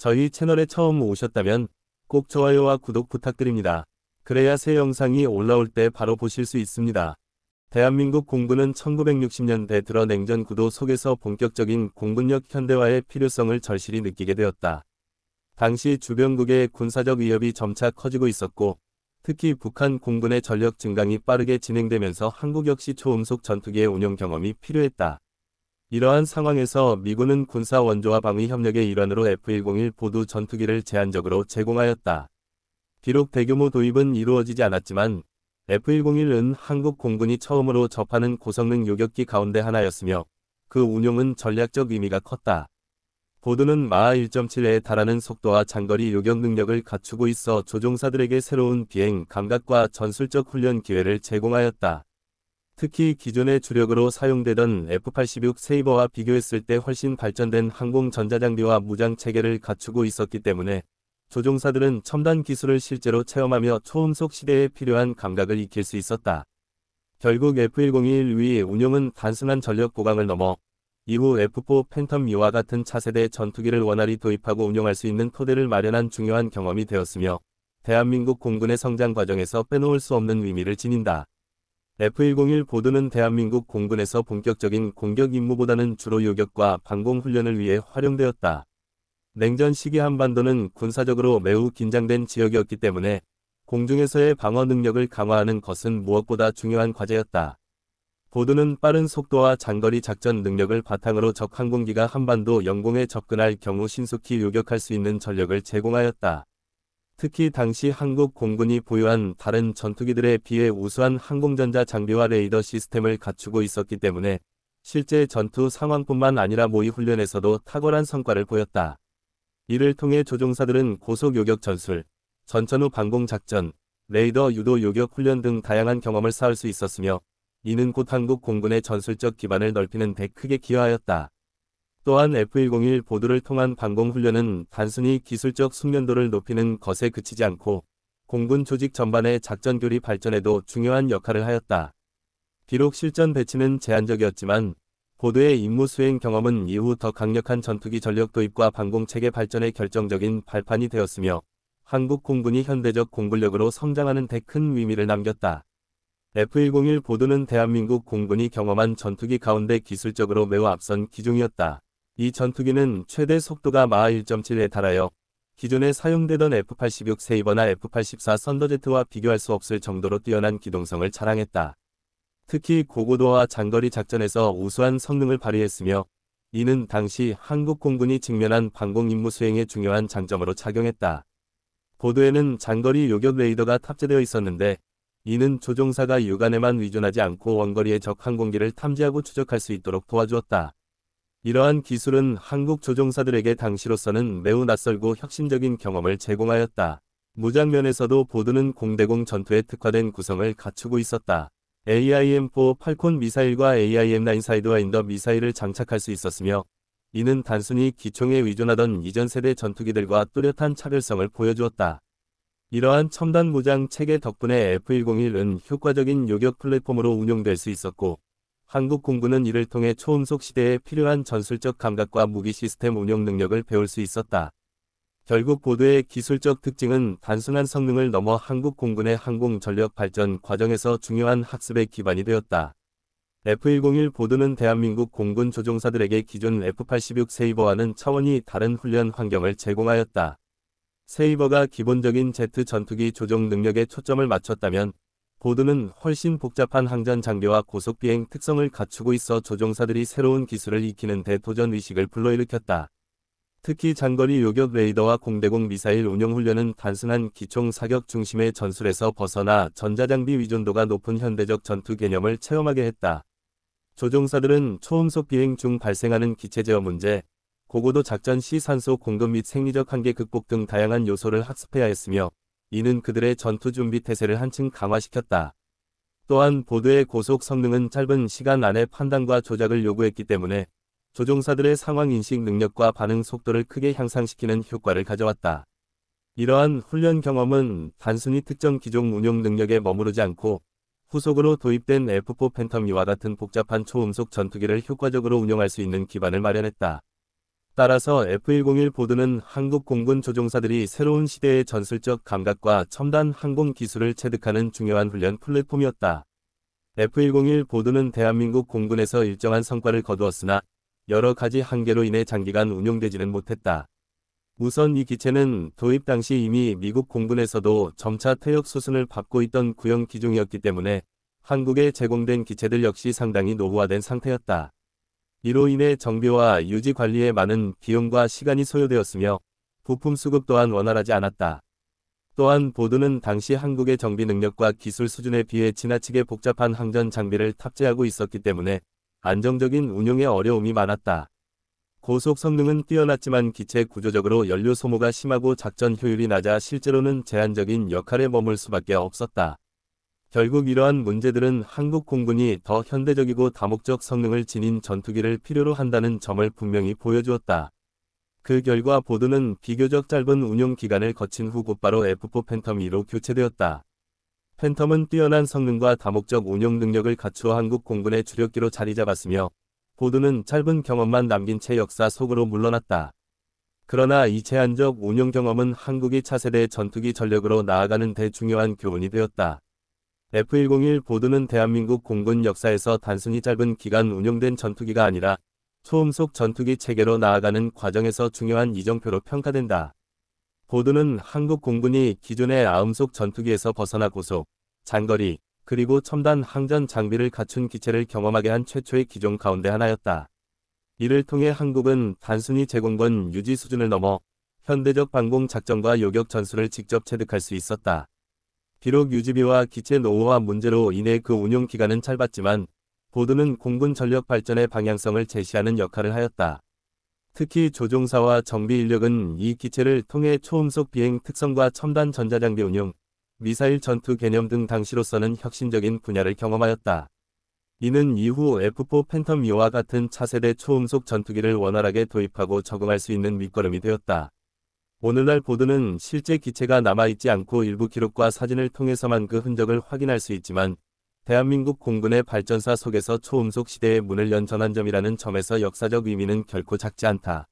저희 채널에 처음 오셨다면 꼭 좋아요와 구독 부탁드립니다. 그래야 새 영상이 올라올 때 바로 보실 수 있습니다. 대한민국 공군은 1960년대 들어 냉전 구도 속에서 본격적인 공군력 현대화의 필요성을 절실히 느끼게 되었다. 당시 주변국의 군사적 위협이 점차 커지고 있었고, 특히 북한 공군의 전력 증강이 빠르게 진행되면서 한국 역시 초음속 전투기의 운용 경험이 필요했다. 이러한 상황에서 미군은 군사 원조와 방위 협력의 일환으로 F-101 보두 전투기를 제한적으로 제공하였다. 비록 대규모 도입은 이루어지지 않았지만 F-101은 한국 공군이 처음으로 접하는 고성능 요격기 가운데 하나였으며 그 운용은 전략적 의미가 컸다. 보두는 마하 1.7에 달하는 속도와 장거리 요격 능력을 갖추고 있어 조종사들에게 새로운 비행 감각과 전술적 훈련 기회를 제공하였다. 특히 기존의 주력으로 사용되던 F-86 세이버와 비교했을 때 훨씬 발전된 항공 전자장비와 무장 체계를 갖추고 있었기 때문에 조종사들은 첨단 기술을 실제로 체험하며 초음속 시대에 필요한 감각을 익힐 수 있었다. 결국 F-101의 운용은 단순한 전력 보강을 넘어 이후 F-4 팬텀2와 같은 차세대 전투기를 원활히 도입하고 운용할 수 있는 토대를 마련한 중요한 경험이 되었으며 대한민국 공군의 성장 과정에서 빼놓을 수 없는 의미를 지닌다. F-101 보두는 대한민국 공군에서 본격적인 공격 임무보다는 주로 요격과 방공 훈련을 위해 활용되었다. 냉전 시기 한반도는 군사적으로 매우 긴장된 지역이었기 때문에 공중에서의 방어 능력을 강화하는 것은 무엇보다 중요한 과제였다. 보두는 빠른 속도와 장거리 작전 능력을 바탕으로 적 항공기가 한반도 영공에 접근할 경우 신속히 요격할 수 있는 전력을 제공하였다. 특히 당시 한국 공군이 보유한 다른 전투기들에 비해 우수한 항공전자 장비와 레이더 시스템을 갖추고 있었기 때문에 실제 전투 상황뿐만 아니라 모의 훈련에서도 탁월한 성과를 보였다. 이를 통해 조종사들은 고속 요격 전술, 전천 후 방공 작전, 레이더 유도 요격 훈련 등 다양한 경험을 쌓을 수 있었으며 이는 곧 한국 공군의 전술적 기반을 넓히는 데 크게 기여하였다. 또한 F-101 보두를 통한 방공훈련은 단순히 기술적 숙련도를 높이는 것에 그치지 않고 공군 조직 전반의 작전 교리 발전에도 중요한 역할을 하였다. 비록 실전 배치는 제한적이었지만 보두의 임무 수행 경험은 이후 더 강력한 전투기 전력 도입과 방공체계 발전의 결정적인 발판이 되었으며 한국 공군이 현대적 공군력으로 성장하는 데 큰 의미를 남겼다. F-101 보두는 대한민국 공군이 경험한 전투기 가운데 기술적으로 매우 앞선 기종이었다. 이 전투기는 최대 속도가 마하 1.7에 달하여 기존에 사용되던 F-86 세이버나 F-84 썬더제트와 비교할 수 없을 정도로 뛰어난 기동성을 자랑했다. 특히 고고도와 장거리 작전에서 우수한 성능을 발휘했으며 이는 당시 한국 공군이 직면한 방공 임무 수행에 중요한 장점으로 작용했다. 보두에는 장거리 요격 레이더가 탑재되어 있었는데 이는 조종사가 육안에만 의존하지 않고 원거리의 적 항공기를 탐지하고 추적할 수 있도록 도와주었다. 이러한 기술은 한국 조종사들에게 당시로서는 매우 낯설고 혁신적인 경험을 제공하였다. 무장면에서도 보두는 공대공 전투에 특화된 구성을 갖추고 있었다. AIM-4 팔콘 미사일과 AIM-9 사이드와인더 미사일을 장착할 수 있었으며 이는 단순히 기총에 의존하던 이전 세대 전투기들과 뚜렷한 차별성을 보여주었다. 이러한 첨단 무장 체계 덕분에 F-101은 효과적인 요격 플랫폼으로 운용될 수 있었고 한국 공군은 이를 통해 초음속 시대에 필요한 전술적 감각과 무기 시스템 운용 능력을 배울 수 있었다. 결국 보두의 기술적 특징은 단순한 성능을 넘어 한국 공군의 항공 전력 발전 과정에서 중요한 학습의 기반이 되었다. F-101 보두는 대한민국 공군 조종사들에게 기존 F-86 세이버와는 차원이 다른 훈련 환경을 제공하였다. 세이버가 기본적인 제트 전투기 조종 능력에 초점을 맞췄다면 보두는 훨씬 복잡한 항전 장비와 고속 비행 특성을 갖추고 있어 조종사들이 새로운 기술을 익히는 데 도전 의식을 불러일으켰다. 특히 장거리 요격 레이더와 공대공 미사일 운용 훈련은 단순한 기총 사격 중심의 전술에서 벗어나 전자장비 의존도가 높은 현대적 전투 개념을 체험하게 했다. 조종사들은 초음속 비행 중 발생하는 기체 제어 문제, 고고도 작전 시 산소 공급 및 생리적 한계 극복 등 다양한 요소를 학습해야 했으며 이는 그들의 전투 준비 태세를 한층 강화시켰다. 또한 보두의 고속 성능은 짧은 시간 안에 판단과 조작을 요구했기 때문에 조종사들의 상황인식 능력과 반응 속도를 크게 향상시키는 효과를 가져왔다. 이러한 훈련 경험은 단순히 특정 기종 운용 능력에 머무르지 않고 후속으로 도입된 F-4 팬텀2와 같은 복잡한 초음속 전투기를 효과적으로 운용할 수 있는 기반을 마련했다. 따라서 F-101 보드는 한국 공군 조종사들이 새로운 시대의 전술적 감각과 첨단 항공 기술을 체득하는 중요한 훈련 플랫폼이었다. F-101 보드는 대한민국 공군에서 일정한 성과를 거두었으나 여러 가지 한계로 인해 장기간 운용되지는 못했다. 우선 이 기체는 도입 당시 이미 미국 공군에서도 점차 퇴역 수순을 밟고 있던 구형 기종이었기 때문에 한국에 제공된 기체들 역시 상당히 노후화된 상태였다. 이로 인해 정비와 유지 관리에 많은 비용과 시간이 소요되었으며 부품 수급 또한 원활하지 않았다. 또한 보드는 당시 한국의 정비 능력과 기술 수준에 비해 지나치게 복잡한 항전 장비를 탑재하고 있었기 때문에 안정적인 운용에 어려움이 많았다. 고속 성능은 뛰어났지만 기체 구조적으로 연료 소모가 심하고 작전 효율이 낮아 실제로는 제한적인 역할에 머물 수밖에 없었다. 결국 이러한 문제들은 한국 공군이 더 현대적이고 다목적 성능을 지닌 전투기를 필요로 한다는 점을 분명히 보여주었다. 그 결과 보드는 비교적 짧은 운용 기간을 거친 후 곧바로 F4 팬텀 2로 교체되었다. 팬텀은 뛰어난 성능과 다목적 운용 능력을 갖추어 한국 공군의 주력기로 자리 잡았으며 보드는 짧은 경험만 남긴 채 역사 속으로 물러났다. 그러나 이 제한적 운용 경험은 한국이 차세대 전투기 전력으로 나아가는 데 중요한 교훈이 되었다. F-101 보드는 대한민국 공군 역사에서 단순히 짧은 기간 운용된 전투기가 아니라 초음속 전투기 체계로 나아가는 과정에서 중요한 이정표로 평가된다. 보드는 한국 공군이 기존의 아음속 전투기에서 벗어나 고속, 장거리, 그리고 첨단 항전 장비를 갖춘 기체를 경험하게 한 최초의 기종 가운데 하나였다. 이를 통해 한국은 단순히 제공권 유지 수준을 넘어 현대적 방공 작전과 요격 전술을 직접 체득할 수 있었다. 비록 유지비와 기체 노후화 문제로 인해 그 운용 기간은 짧았지만 보드는 공군 전력 발전의 방향성을 제시하는 역할을 하였다. 특히 조종사와 정비 인력은 이 기체를 통해 초음속 비행 특성과 첨단 전자장비 운용, 미사일 전투 개념 등 당시로서는 혁신적인 분야를 경험하였다. 이는 이후 F4 팬텀 2와 같은 차세대 초음속 전투기를 원활하게 도입하고 적응할 수 있는 밑거름이 되었다. 오늘날 보드는 실제 기체가 남아있지 않고 일부 기록과 사진을 통해서만 그 흔적을 확인할 수 있지만 대한민국 공군의 발전사 속에서 초음속 시대의 문을 연 전환점이라는 점에서 역사적 의미는 결코 작지 않다.